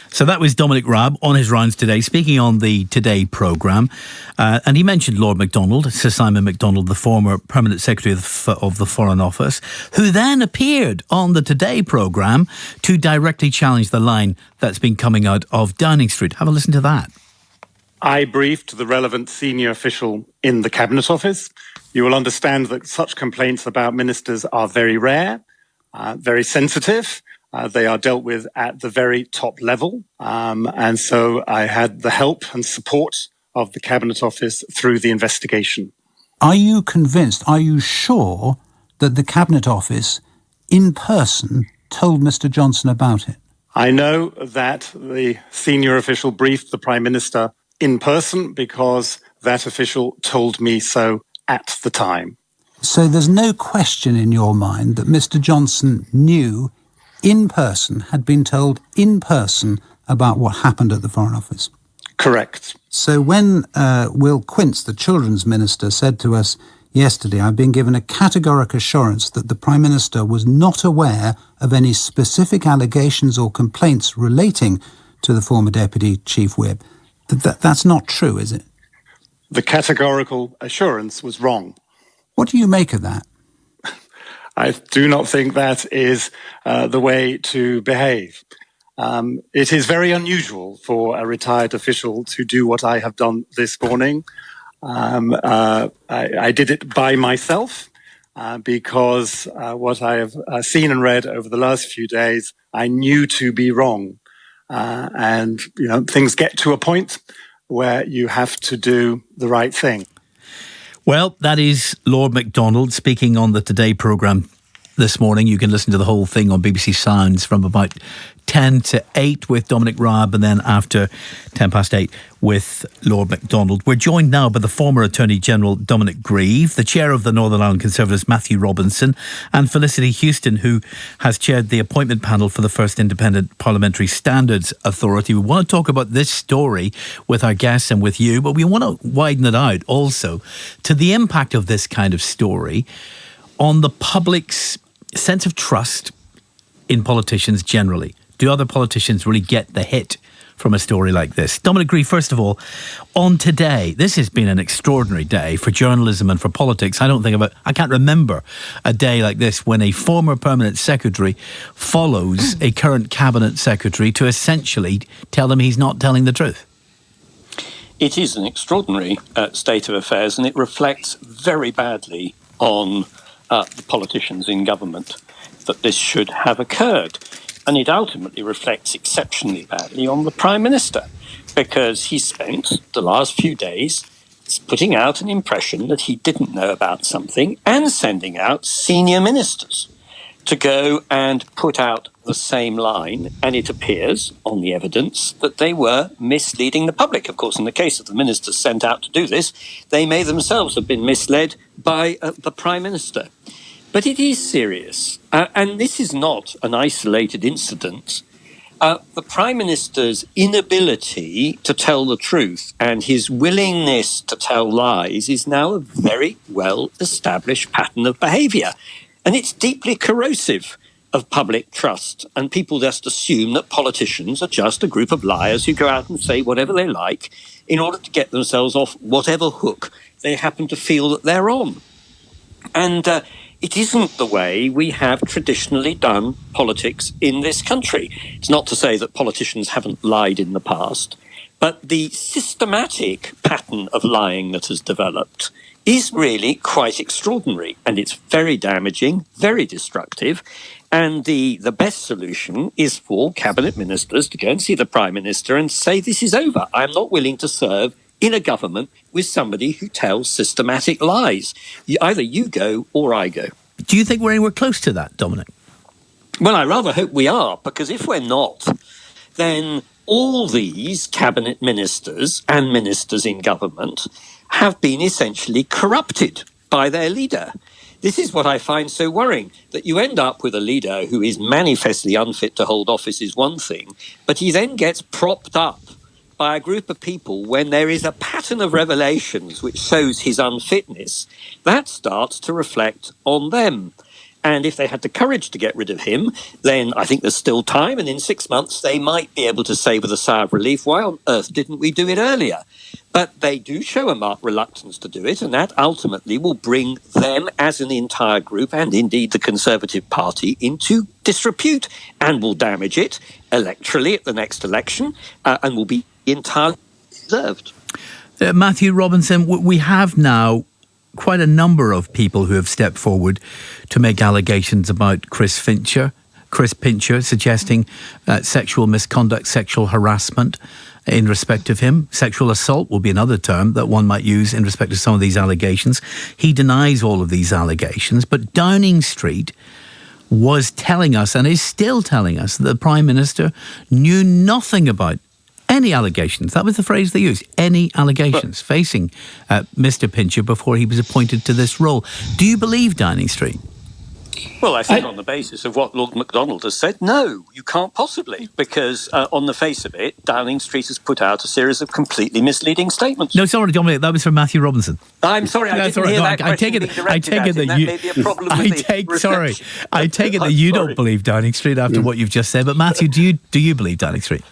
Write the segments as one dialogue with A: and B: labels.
A: So that was Dominic Raab on his rounds today, speaking on the Today programme. And he mentioned Lord Macdonald, Sir Simon Macdonald, the former Permanent Secretary of the Foreign Office, who then appeared on the Today programme to directly challenge the line that's been coming out of Downing Street. Have a listen to that.
B: I briefed the relevant senior official in the Cabinet Office. You will understand that such complaints about ministers are very rare, very sensitive. They are dealt with at the very top level. And so I had the help and support of the Cabinet Office through the investigation.
C: Are you convinced, are you sure that the Cabinet Office in person told Mr Johnson about it?
B: I know that the senior official briefed the Prime Minister in person because that official told me so at the time.
C: So there's no question in your mind that Mr Johnson knew in person, had been told in person about what happened at the Foreign Office?
B: Correct.
C: So when Will Quince, the Children's Minister, said to us yesterday, I've been given a categoric assurance that the Prime Minister was not aware of any specific allegations or complaints relating to the former Deputy Chief Whip, that's not true, is it?
B: The categorical assurance was wrong.
C: What do you make of that?
B: I do not think that is the way to behave. It is very unusual for a retired official to do what I have done this morning. I did it by myself because what I have seen and read over the last few days, I knew to be wrong. And, you know, things get to a point where you have to do the right thing.
A: Well, that is Lord Macdonald speaking on the Today programme this morning. You can listen to the whole thing on BBC Sounds from about 10 to 8 with Dominic Raab, and then after 10 past 8 with Lord Macdonald. We're joined now by the former Attorney General Dominic Grieve, the chair of the Northern Ireland Conservatives Matthew Robinson, and Felicity Houston, who has chaired the appointment panel for the first Independent Parliamentary Standards Authority. We want to talk about this story with our guests and with you, but we want to widen it out also to the impact of this kind of story on the public's sense of trust in politicians generally. Do other politicians really get the hit from a story like this? Dominic Grieve, first of all, on Today, this has been an extraordinary day for journalism and for politics. I can't remember a day like this when a former permanent secretary follows a current cabinet secretary to essentially tell him he's not telling the truth.
D: It is an extraordinary state of affairs, and it reflects very badly on the politicians in government that this should have occurred. And it ultimately reflects exceptionally badly on the Prime Minister, because he spent the last few days putting out an impression that he didn't know about something and sending out senior ministers to go and put out the same line. And it appears on the evidence that they were misleading the public. Of course, in the case of the ministers sent out to do this, they may themselves have been misled by the Prime Minister. But it is serious, and this is not an isolated incident. The Prime Minister's inability to tell the truth and his willingness to tell lies is now a very well-established pattern of behaviour. And it's deeply corrosive of public trust. And people just assume that politicians are just a group of liars who go out and say whatever they like in order to get themselves off whatever hook they happen to feel that they're on. And it isn't the way we have traditionally done politics in this country. It's not to say that politicians haven't lied in the past, but the systematic pattern of lying that has developed is really quite extraordinary, and it's very damaging, very destructive. And the best solution is for cabinet ministers to go and see the Prime Minister and say, this is over. I'm not willing to serve in a government with somebody who tells systematic lies. Either you go or I go.
A: Do you think we're anywhere close to that, Dominic?
D: Well, I rather hope we are, because if we're not, then all these cabinet ministers and ministers in government have been essentially corrupted by their leader. This is what I find so worrying, that you end up with a leader who is manifestly unfit to hold office is one thing, but he then gets propped up by a group of people when there is a pattern of revelations which shows his unfitness. That starts to reflect on them. And if they had the courage to get rid of him, then I think there's still time. And in 6 months, they might be able to say with a sigh of relief, why on earth didn't we do it earlier? But they do show a marked reluctance to do it. And that ultimately will bring them as an entire group, and indeed the Conservative Party, into disrepute, and will damage it electorally at the next election, and will be entirely deserved.
A: Matthew Robinson, we have now quite a number of people who have stepped forward to make allegations about Chris Pincher, suggesting sexual misconduct, sexual harassment in respect of him. Sexual assault will be another term that one might use in respect to some of these allegations. He denies all of these allegations, but Downing Street was telling us, and is still telling us, that the Prime Minister knew nothing about any allegations. That was the phrase they used, any allegations facing Mr. Pincher before he was appointed to this role. Do you believe Downing Street?
D: Well, I think on the basis of what Lord MacDonald has said, no, you can't possibly, because on the face of it, Downing Street has put out a series of completely misleading statements.
A: No, sorry, Dominic, that was from Matthew Robinson.
D: I'm sorry, I didn't hear that.
A: I take it that you.
D: May be a problem with
A: I take it that you don't believe Downing Street after what you've just said. But Matthew, do you believe Downing Street?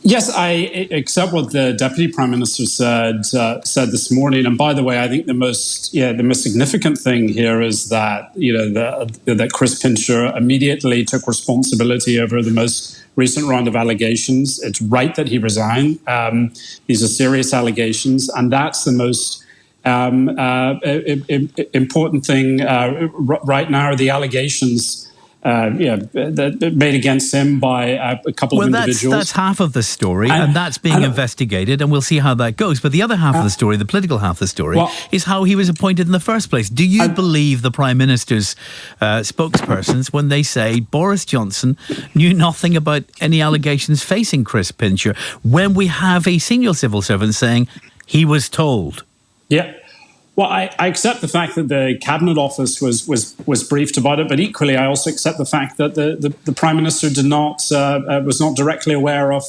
E: Yes, I accept what the Deputy Prime Minister said this morning. And by the way, I think the most significant thing here is that that Chris Pincher immediately took responsibility over the most recent round of allegations. It's right that he resign. These are serious allegations, and that's the most important thing right now. Are the allegations made against him by a couple of individuals.
A: That's half of the story, and that's being investigated, and we'll see how that goes. But the other half of the story, the political half of the story, is how he was appointed in the first place. Do you believe the Prime Minister's spokespersons when they say Boris Johnson knew nothing about any allegations facing Chris Pincher, when we have a senior civil servant saying he was told?
E: Yeah. Well, I accept the fact that the Cabinet Office was briefed about it, but equally, I also accept the fact that the Prime Minister was not directly aware of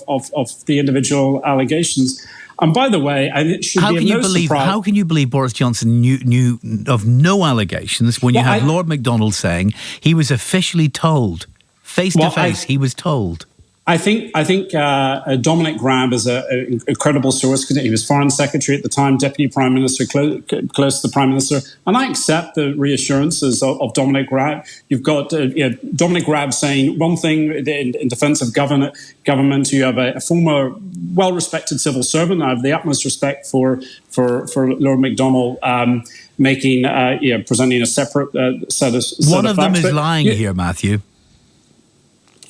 E: the individual allegations. And by the way, it should be no surprise.
A: How can you believe Boris Johnson knew of no allegations when you have Lord MacDonald saying he was officially told, face to face, he was told?
E: I think Dominic Raab is a credible source. He was Foreign Secretary at the time, Deputy Prime Minister, close to the Prime Minister. And I accept the reassurances of Dominic Raab. You've got Dominic Raab saying one thing in defence of government. You have a former well-respected civil servant. I have the utmost respect for Lord MacDonald presenting a separate set of facts.
A: One of them is lying here, Matthew.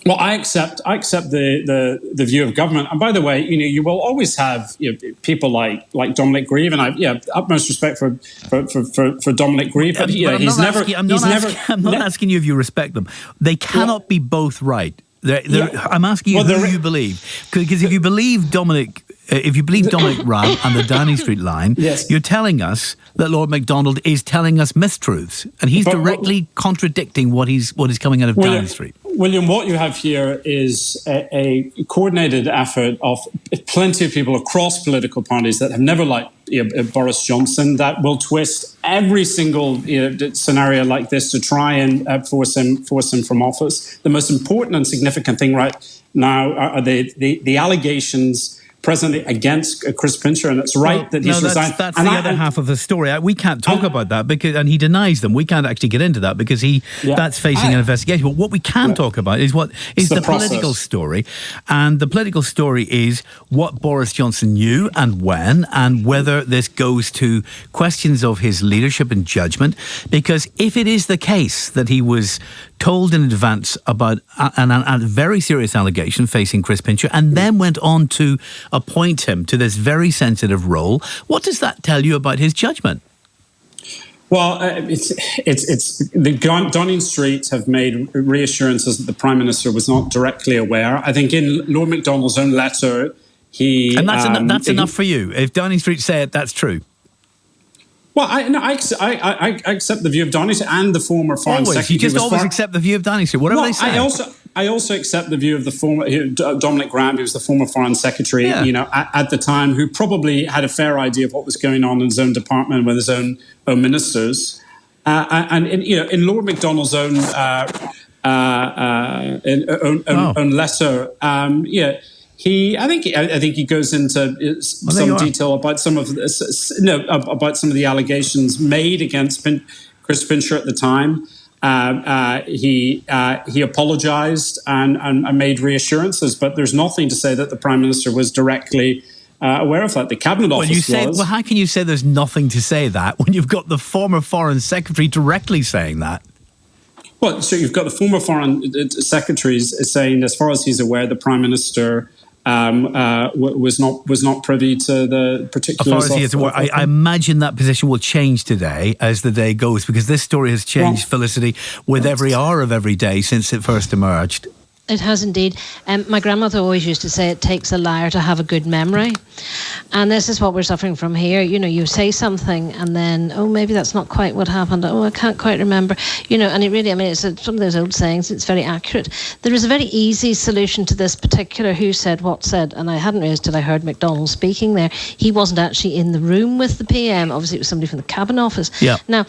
E: Well, I accept the view of government, and by the way, you will always have people like Dominic Grieve, and I have utmost respect for Dominic Grieve. But
A: I'm not asking you if you respect them. They cannot be both right. I'm asking you who you believe, because if you believe Dominic Raab and the Downing Street line,
E: yes,
A: you're telling us that Lord MacDonald is telling us mistruths, and he's directly contradicting what is coming out of Downing Street.
E: William, what you have here is a coordinated effort of plenty of people across political parties that have never liked Boris Johnson, that will twist every single scenario like this to try and force him from office. The most important and significant thing right now are the allegations presently against Chris Pincher, and it's right that he's resigned.
A: That's the other half of the story. We can't talk about that and he denies them. We can't actually get into that because that's facing an investigation. But what we can talk about is the political story, and the political story is what Boris Johnson knew and when, and whether this goes to questions of his leadership and judgment. Because if it is the case that he was told in advance about a very serious allegation facing Chris Pincher, and then went on to appoint him to this very sensitive role, what does that tell you about his judgment?
E: Well, it's the Downing Street have made reassurances that the Prime Minister was not directly aware. I think in Lord MacDonald's own letter,
A: that's enough for you. If Downing Street say it, that's true.
E: Well, I accept the view of Downing Street and the former Foreign Secretary.
A: You just always accept the view of Downing Street, whatever they say.
E: I also accept the view of the former Dominic Raab, who was the former Foreign Secretary, at the time, who probably had a fair idea of what was going on in his own department with his own ministers. And in Lord MacDonald's own letter, I think he goes into some detail about some of the allegations made against Chris Pincher at the time. He apologised and made reassurances, but there's nothing to say that the Prime Minister was directly aware of that. The Cabinet Office was. Well,
A: how can you say there's nothing to say that when you've got the former Foreign Secretary directly saying that?
E: Well, so you've got the former Foreign Secretary saying, as far as he's aware, the Prime Minister was not privy to the particulars.
A: I imagine that position will change today as the day goes, because this story has changed, Felicity, with every hour of every day since it first emerged.
F: It has indeed. My grandmother always used to say it takes a liar to have a good memory. And this is what we're suffering from here. You say something and then, maybe that's not quite what happened. I can't quite remember. And it really, it's some of those old sayings. It's very accurate. There is a very easy solution to this particular who said what said. And I hadn't realised till I heard MacDonald speaking there. He wasn't actually in the room with the PM. Obviously, it was somebody from the Cabinet Office. Yeah. Now,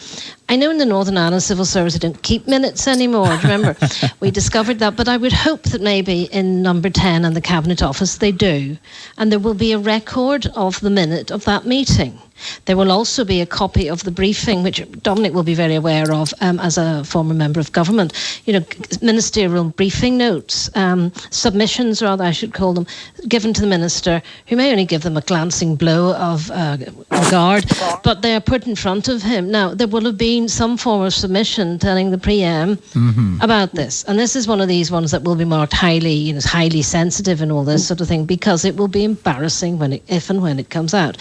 F: I know in the Northern Ireland Civil Service they don't keep minutes anymore. Do you remember? We discovered that. But I would hope that maybe in number 10 and the Cabinet Office they do. And there will be a record of the minute of that meeting. There will also be a copy of the briefing, which Dominic will be very aware of as a former member of government. Ministerial briefing notes, submissions, rather, I should call them, given to the minister, who may only give them a glancing blow of regard, but they are put in front of him. Now, there will have been some form of submission telling the PM about this, and this is one of these ones that will be marked highly sensitive and all this sort of thing, because it will be embarrassing if and when it comes out.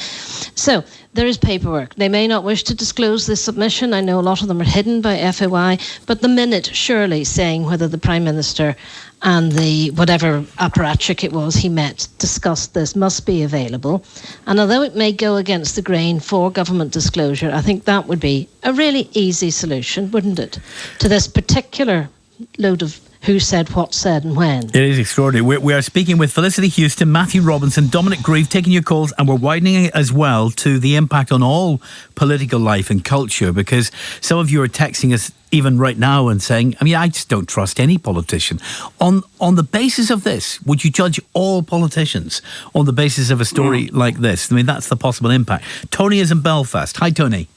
F: So there is paperwork. They may not wish to disclose this submission. I know a lot of them are hidden by FOI, but the minute surely saying whether the Prime Minister and the whatever apparatchik it was he met discussed this must be available. And although it may go against the grain for government disclosure, I think that would be a really easy solution, wouldn't it, to this particular load of who said what said and when. It
A: is extraordinary. We are speaking with Felicity Houston, Matthew Robinson, Dominic Grieve, taking your calls, and we're widening it as well to the impact on all political life and culture, because some of you are texting us even right now and saying, I just don't trust any politician. On the basis of this, would you judge all politicians on the basis of a story like this? That's the possible impact. Tony is in Belfast. Hi, Tony.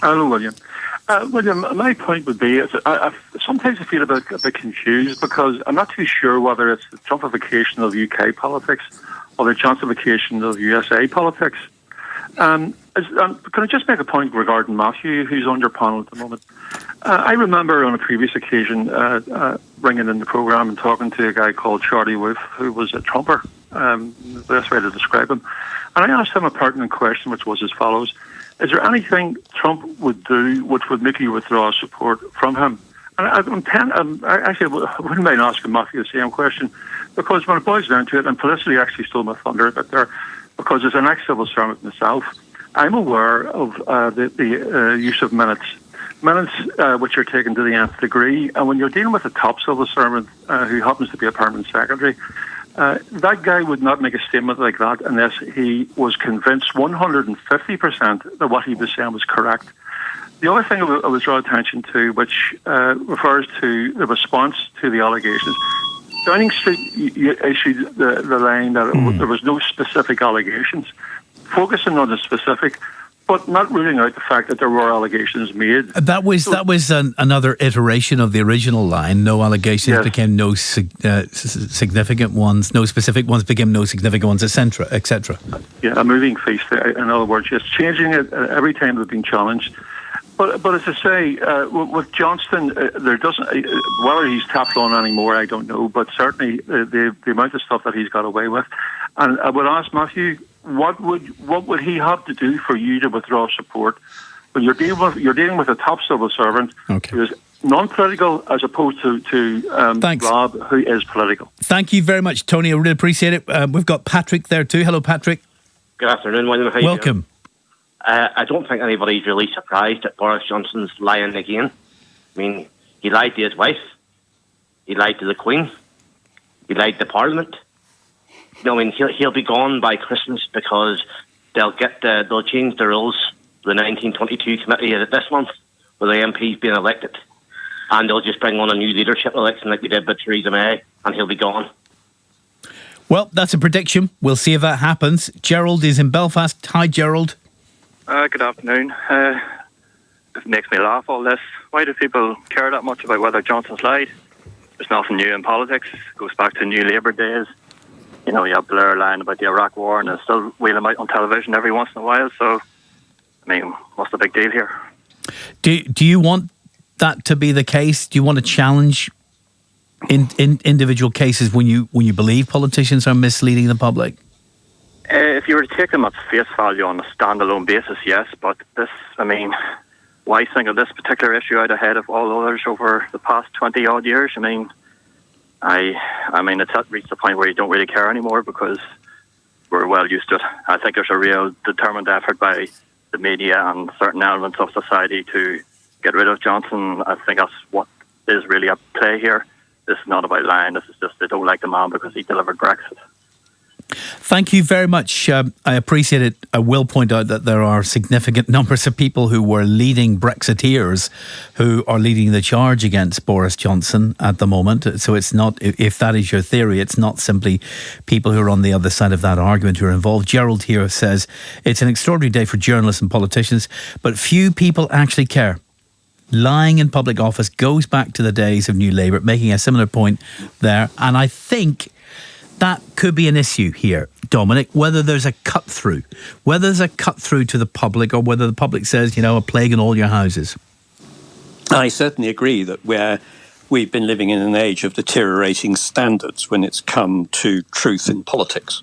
G: Hello, William. William, my point would be, sometimes I feel a bit confused, because I'm not too sure whether it's the Trumpification of UK politics or the Johnsoниfication of USA politics. Can I just make a point regarding Matthew, who's on your panel at the moment? I remember on a previous occasion ringing in the programme and talking to a guy called Charlie Wolf, who was a Trumper, the best way to describe him. And I asked him a pertinent question, which was as follows. Is there anything Trump would do which would make you withdraw support from him? And I wouldn't mind asking Matthew the same question, because when it boils down to it, and Felicity actually stole my thunder a bit there, because as an ex-civil servant myself, I'm aware of the use of minutes which are taken to the nth degree. And when you're dealing with a top civil servant who happens to be a permanent secretary, that guy would not make a statement like that unless he was convinced 150% that what he was saying was correct. The other thing I would draw attention to, which refers to the response to the allegations, Downing Street issued the line that there was no specific allegations, focusing on the specific, but not ruling out the fact that there were allegations made.
A: That was another iteration of the original line. No allegations became no significant ones. No specific ones became no significant ones, etc., etc.
G: Yeah, a moving feast. In other words, just changing it every time they've been challenged. But as I say, with Johnston, there doesn't. Whether he's Teflon anymore, I don't know. But certainly the amount of stuff that he's got away with, and I would ask Matthew, what would he have to do for you to withdraw support when you're dealing with a top civil servant who is non-political as opposed to Rob, who is political?
A: Thank you very much, Tony. I really appreciate it. We've got Patrick there too. Hello, Patrick.
H: Good afternoon, William. How
A: Welcome.
H: I don't think anybody's really surprised that Boris Johnson's lying again. He lied to his wife. He lied to the Queen. He lied to Parliament. He'll be gone by Christmas because they'll change the rules. The 1922 committee this month with the MPs being elected. And they'll just bring on a new leadership election like we did with Theresa May, and he'll be gone.
A: Well, that's a prediction. We'll see if that happens. Gerald is in Belfast. Hi, Gerald.
I: Good afternoon. It makes me laugh, all this. Why do people care that much about whether Johnson's lied? There's nothing new in politics. It goes back to New Labour days. You know, you have Blair lying about the Iraq War, and they still wheel him out on television every once in a while. So, I mean, what's the big deal here?
A: Do you want that to be the case? Do you want to challenge in individual cases when you believe politicians are misleading the public?
I: If you were to take them at face value on a standalone basis, yes. But this, I mean, why single this particular issue out ahead of all others over the past 20 odd years? I mean, I mean, it's reached the point where you don't really care anymore because we're well used to it. I think there's a real determined effort by the media and certain elements of society to get rid of Johnson. I think that's what is really at play here. This is not about lying. This is just they don't like the man because he delivered Brexit.
A: Thank you very much. I appreciate it. I will point out that there are significant numbers of people who were leading Brexiteers who are leading the charge against Boris Johnson at the moment. So it's not, if that is your theory, it's not simply people who are on the other side of that argument who are involved. Gerald here says, it's an extraordinary day for journalists and politicians, but few people actually care. Lying in public office goes back to the days of New Labour, making a similar point there. And I think that could be an issue here, Dominic, whether there's a cut through to the public, or whether the public says, you know, a plague in all your houses.
D: I certainly agree that we've been living in an age of deteriorating standards when it's come to truth in politics.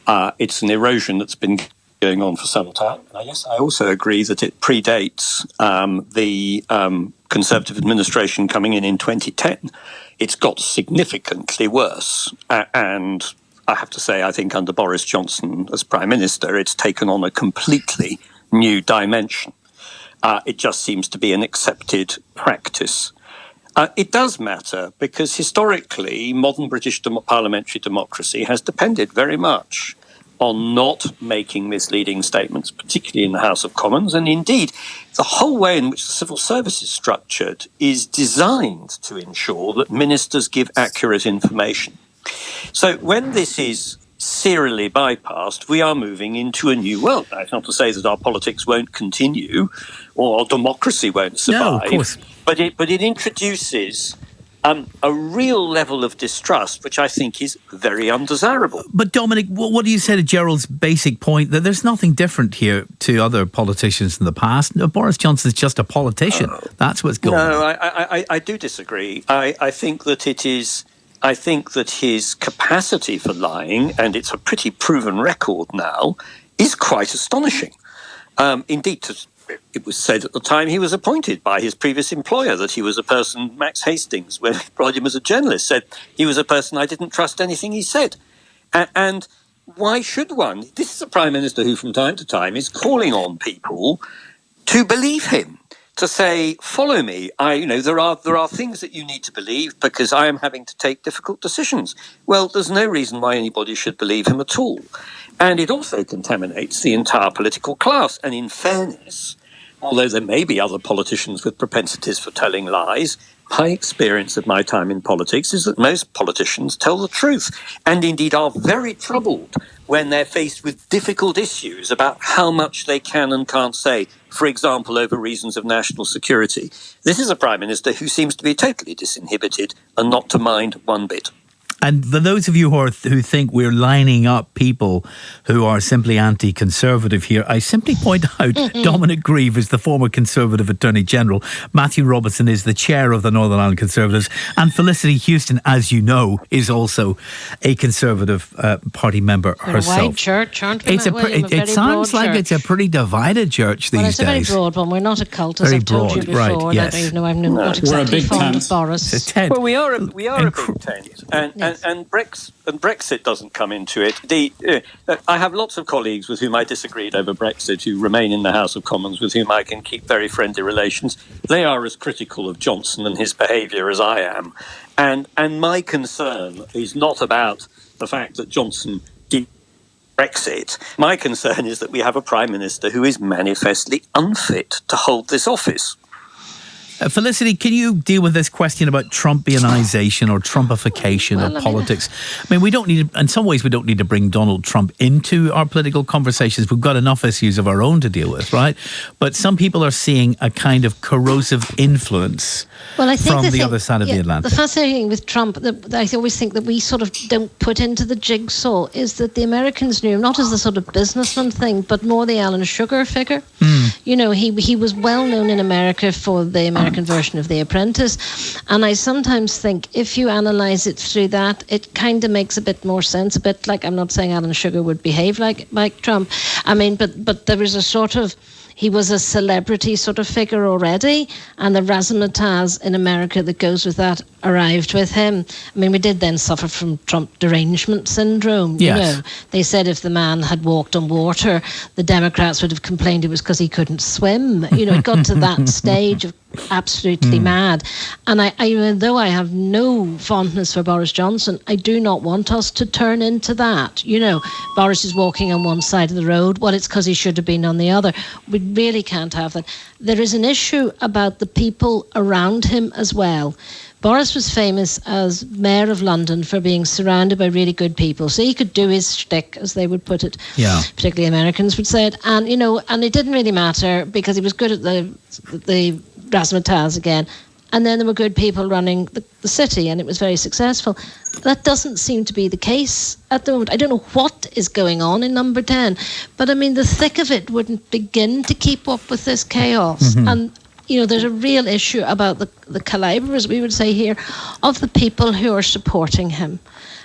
D: It's an erosion that's been going on for some time. And yes, I also agree that it predates the Conservative administration coming in 2010. It's got significantly worse. And I have to say, I think under Boris Johnson as Prime Minister, it's taken on a completely new dimension. It just seems to be an accepted practice. It does matter because historically, modern British parliamentary democracy has depended very much on not making misleading statements, particularly in the House of Commons. And indeed, the whole way in which the civil service is structured is designed to ensure that ministers give accurate information. So when this is serially bypassed, we are moving into a new world. That's not to say that our politics won't continue or our democracy won't survive.
A: No, of course.
D: But it introduces a real level of distrust, which I think is very undesirable.
A: But Dominic, what do you say to Gerald's basic point that there's nothing different here to other politicians in the past? Boris Johnson's just a politician. That's what's going on.
D: No, I do disagree. I think that it is. I think that his capacity for lying, and it's a pretty proven record now, is quite astonishing. Indeed, it was said at the time he was appointed by his previous employer that he was a person, Max Hastings, when he employed him as a journalist, said he was a person I didn't trust anything he said. And why should one? This is a Prime Minister who from time to time is calling on people to believe him, to say, follow me. There are things that you need to believe because I am having to take difficult decisions. Well, there's no reason why anybody should believe him at all. And it also contaminates the entire political class. And in fairness, although there may be other politicians with propensities for telling lies, my experience of my time in politics is that most politicians tell the truth and indeed are very troubled when they're faced with difficult issues about how much they can and can't say, for example, over reasons of national security. This is a Prime Minister who seems to be totally disinhibited and not to mind one bit.
A: And for those of you who think we're lining up people who are simply anti-Conservative here, I simply point out Dominic Grieve is the former Conservative Attorney General. Matthew Robertson is the chair of the Northern Ireland Conservatives. And Felicity Houston, as you know, is also a Conservative Party member herself.
F: A wide church, aren't we?
A: It sounds like it's a pretty divided church these days.
F: It's a very broad one. We're not a cult, as I've told you before.
A: Right, yes.
F: I'm not exactly fond of Boris.
A: It's a tent.
D: Well, we are a big tent. And Brexit doesn't come into it. I have lots of colleagues with whom I disagreed over Brexit who remain in the House of Commons, with whom I can keep very friendly relations. They are as critical of Johnson and his behaviour as I am. And my concern is not about the fact that Johnson did Brexit. My concern is that we have a Prime Minister who is manifestly unfit to hold this office.
A: Felicity, can you deal with this question about Trumpianization or Trumpification of politics? I mean, we don't need, in some ways, we don't need to bring Donald Trump into our political conversations. We've got enough issues of our own to deal with, right? But some people are seeing a kind of corrosive influence from the other side of the Atlantic.
F: The fascinating thing with Trump, that I always think that we sort of don't put into the jigsaw, is that the Americans knew him not as the sort of businessman thing, but more the Alan Sugar figure. You know, he was well known in America for the American version of The Apprentice, and I sometimes think if you analyse it through that, it kind of makes a bit more sense. A bit like, I'm not saying Alan Sugar would behave like Trump, I mean, but there was a sort of, he was a celebrity sort of figure already, and the razzmatazz in America that goes with that arrived with him. I mean, we did then suffer from Trump derangement syndrome.
A: Yes.
F: You know, they said if the man had walked on water, the Democrats would have complained it was because he couldn't swim. You know, it got to that stage of absolutely mad. And I, even though I have no fondness for Boris Johnson, I do not want us to turn into that. You know, Boris is walking on one side of the road. Well, it's because he should have been on the other. We really can't have that. There is an issue about the people around him as well. Boris was famous as Mayor of London for being surrounded by really good people. So he could do his shtick, as they would put it. Yeah. Particularly Americans would say it. And, you know, and it didn't really matter because he was good at the razzmatazz again. And then there were good people running the city, and it was very successful. That doesn't seem to be the case at the moment. I don't know what is going on in Number 10, but I mean, the thick of it wouldn't begin to keep up with this chaos. And you know, there's a real issue about the calibre, as we would say here, of the people who are supporting him.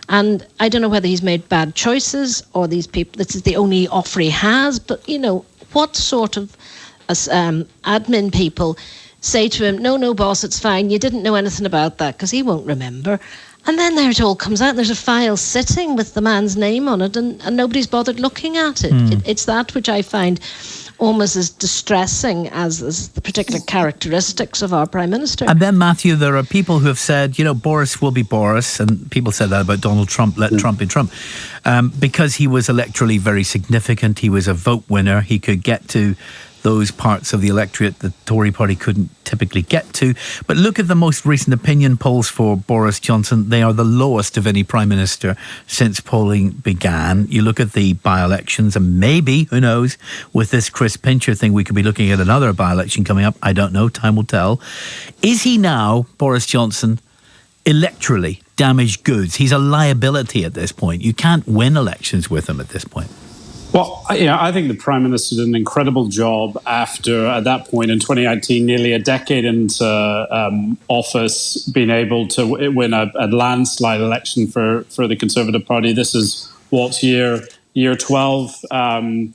F: And I don't know whether he's made bad choices or these people, this is the only offer he has, but, you know, what sort of admin people say to him, no, boss, it's fine, you didn't know anything about that, because he won't remember. And then there it all comes out, and there's a file sitting with the man's name on it, and nobody's bothered looking at it. It's that which I find almost as distressing as the particular characteristics of our Prime Minister.
A: And then, Matthew, there are people who have said, you know, Boris will be Boris, and people said that about Donald Trump, let Trump be Trump, because he was electorally very significant. He was a vote winner. He could get to those parts of the electorate the Tory party couldn't typically get to. But look at the most recent opinion polls for Boris Johnson. They are the lowest of any Prime Minister since polling began. You look at the by-elections, and maybe, who knows, with this Chris Pincher thing, we could be looking at another by-election coming up. I don't know. Time will tell. Is he now, Boris Johnson, electorally damaged goods? He's a liability at this point. You can't win elections with him at this point.
E: Well, I think the Prime Minister did an incredible job after, at that point in 2018, nearly a decade into office, being able to win a landslide election for the Conservative Party. This is what's year 12 of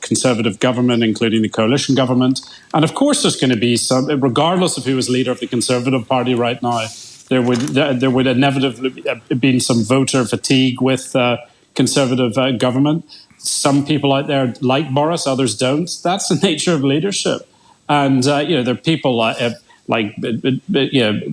E: Conservative government, including the coalition government. And of course, there's going to be some, regardless of who is leader of the Conservative Party right now, there would inevitably have been some voter fatigue with Conservative government. Some people out there like Boris, others don't. That's the nature of leadership. And there are people like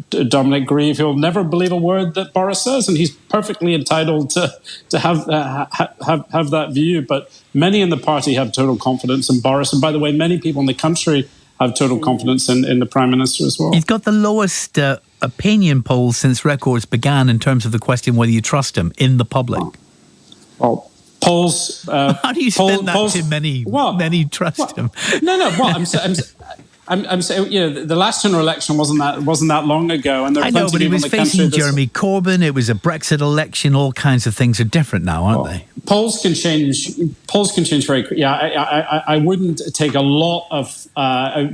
E: Dominic Grieve who'll never believe a word that Boris says, and he's perfectly entitled to have that view. But many in the party have total confidence in Boris, and by the way, many people in the country have total confidence in the Prime Minister as well.
A: He's got the lowest opinion polls since records began in terms of the question whether you trust him in the public.
E: Well, polls.
A: How do you spin that to many trust him?
E: No. Well, I'm saying, the last general election wasn't that long ago, and there are plenty of people in the country. I know, but he was facing Jeremy Corbyn. It was a Brexit election. All kinds of things are different now, aren't they? Polls can change. Polls can change very quickly. Yeah, I wouldn't take a lot of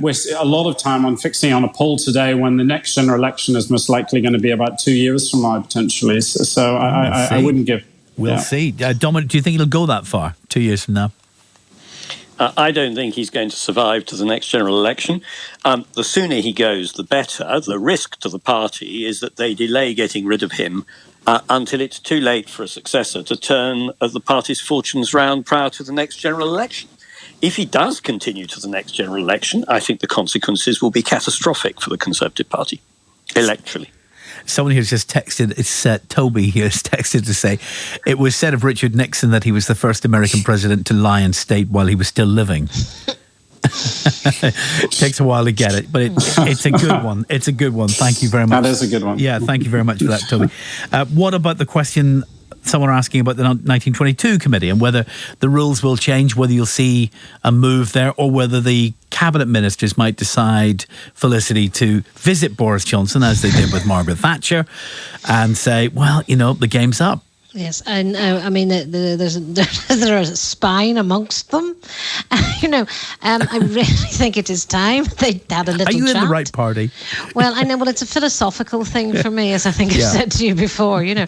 E: waste a lot of time on fixing on a poll today when the next general election is most likely going to be about 2 years from now potentially. So I wouldn't give.
A: We'll see. Dominic, do you think it'll go that far, 2 years from now?
D: I don't think he's going to survive to the next general election. The sooner he goes, the better. The risk to the party is that they delay getting rid of him until it's too late for a successor to turn the party's fortunes round prior to the next general election. If he does continue to the next general election, I think the consequences will be catastrophic for the Conservative Party, electorally.
A: Someone here's just texted, it's Toby here, has texted to say, it was said of Richard Nixon that he was the first American president to lie in state while he was still living. It takes a while to get it, but it's a good one. It's a good one. Thank you very much.
E: That is a good one.
A: Yeah, thank you very much for that, Toby. What about the question someone asking about the 1922 committee and whether the rules will change, whether you'll see a move there, or whether the cabinet ministers might decide, Felicity, to visit Boris Johnson, as they did with Margaret Thatcher, and say, well, the game's up.
F: Yes, I know. I mean, there's a spine amongst them. I really think it is time they had a little chat.
A: Are you in the right party?
F: Well, I know. Well, it's a philosophical thing for me, as I think I've said to you before. I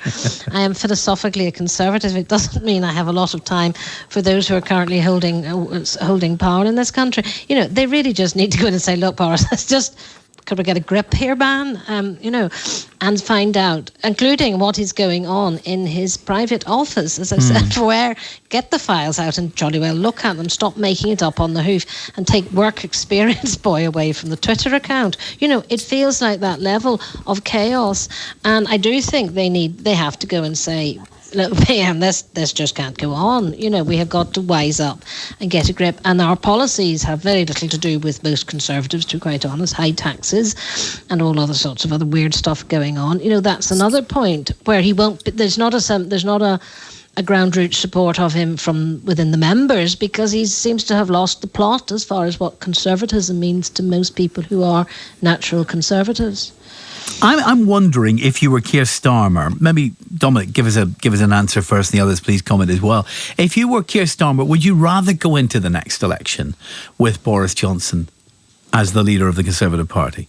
F: am philosophically a conservative. It doesn't mean I have a lot of time for those who are currently holding power in this country. They really just need to go in and say, look, Boris, let's just... could we get a grip here, man? And find out, including what is going on in his private office, as I said, get the files out and jolly well look at them, stop making it up on the hoof, and take work experience boy away from the Twitter account. It feels like that level of chaos, and I do think they have to go and say, look, PM, this just can't go on. We have got to wise up and get a grip. And our policies have very little to do with most Conservatives, to be quite honest. High taxes and all other sorts of other weird stuff going on. That's another point where he won't. There's not a ground root support of him from within the members, because he seems to have lost the plot as far as what conservatism means to most people who are natural Conservatives.
A: I'm wondering if you were Keir Starmer, maybe Dominic, give us an answer first, and the others please comment as well. If you were Keir Starmer, would you rather go into the next election with Boris Johnson as the leader of the Conservative Party?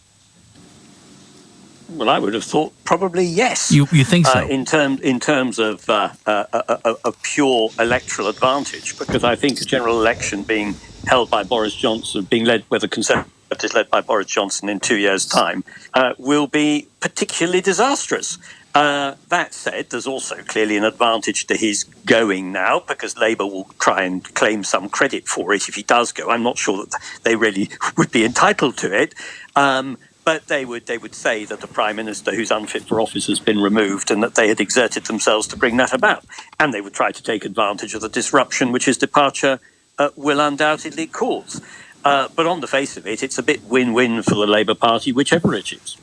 D: Well, I would have thought probably yes.
A: You think so?
D: In terms of a pure electoral advantage, because I think a general election being held by Boris Johnson, being led with a Conservative is led by Boris Johnson in 2 years' time, will be particularly disastrous. That said, there's also clearly an advantage to his going now, because Labour will try and claim some credit for it if he does go. I'm not sure that they really would be entitled to it. But they would say that the Prime Minister who's unfit for office has been removed, and that they had exerted themselves to bring that about. And they would try to take advantage of the disruption which his departure will undoubtedly cause. But on the face of it, it's a bit win-win for the Labour Party, whichever it is.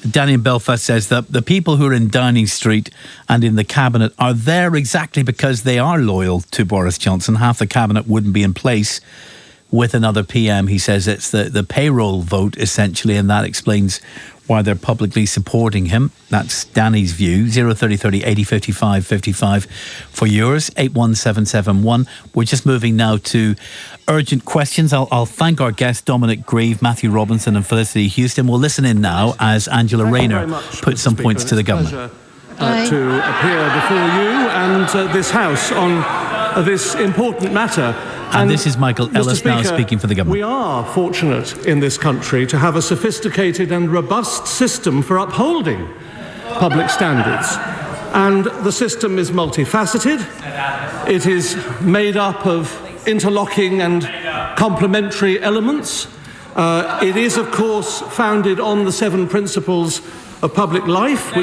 A: Danny in Belfast says that the people who are in Downing Street and in the cabinet are there exactly because they are loyal to Boris Johnson. Half the cabinet wouldn't be in place with another PM. He says it's the payroll vote, essentially, and that explains why they're publicly supporting him. That's Danny's view. 03030 80 55 55 for yours. 81771. We're just moving now to urgent questions. I'll thank our guests, Dominic Grieve, Matthew Robinson and Felicity Houston. We'll listen in now as Angela Rayner puts some points to the government.
J: To appear before you and this House on this important matter.
A: And this is Michael Ellis now speaking for the government.
J: We are fortunate in this country to have a sophisticated and robust system for upholding public standards. And the system is multifaceted. It is made up of interlocking and complementary elements. It is, of course, founded on the 7 principles of public life, which